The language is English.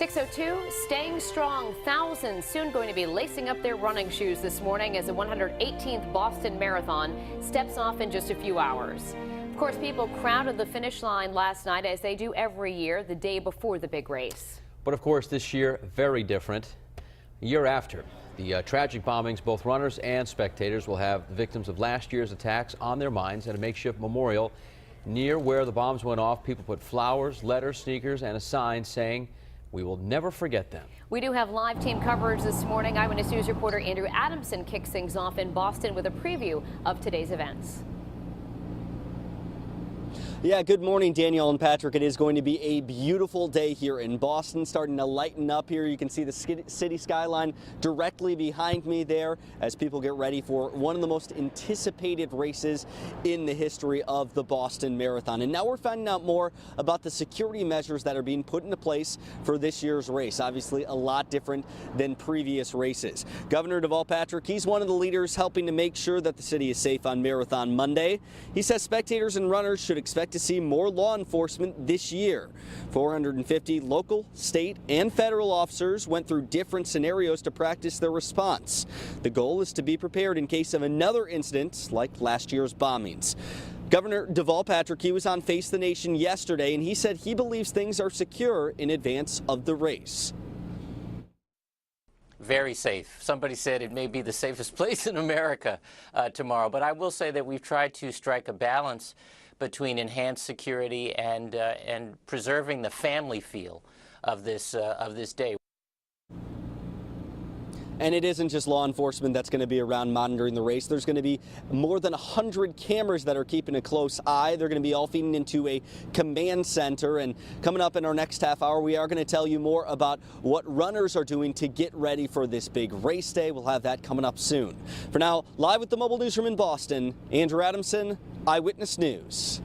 6:02, staying strong. Thousands soon going to be lacing up their running shoes this morning as the 118th Boston Marathon steps off in just a few hours. Of course, people crowded the finish line last night, as they do every year, the day before the big race. But of course, this year, very different. A year after the tragic bombings, both runners and spectators will have the victims of last year's attacks on their minds at a makeshift memorial near where the bombs went off. People put flowers, letters, sneakers, and a sign saying, "We will never forget them." We do have live team coverage this morning. Eyewitness News reporter Andrew Adamson kicks things off in Boston with a preview of today's events. Yeah, good morning, Danielle and Patrick. It is going to be a beautiful day here in Boston, starting to lighten up here. You can see the city skyline directly behind me there as people get ready for one of the most anticipated races in the history of the Boston Marathon. And now we're finding out more about the security measures that are being put into place for this year's race. Obviously, a lot different than previous races. Governor Deval Patrick, he's one of the leaders helping to make sure that the city is safe on Marathon Monday. He says spectators and runners should expect to see more law enforcement this year. 450 local, state, and federal officers went through different scenarios to practice their response. The goal is to be prepared in case of another incident like last year's bombings. Governor Deval Patrick, he was on Face the Nation yesterday, and he said he believes things are secure in advance of the race. Very safe. Somebody said it may be the safest place in America tomorrow, but I will say that we've tried to strike a balance between enhanced security and preserving the family feel of this day. And it isn't just law enforcement that's going to be around monitoring the race. There's going to be more than 100 cameras that are keeping a close eye. They're going to be all feeding into a command center. And coming up in our next half hour, we are going to tell you more about what runners are doing to get ready for this big race day. We'll have that coming up soon. For now, live with the Mobile Newsroom in Boston, Andrew Adamson, Eyewitness News.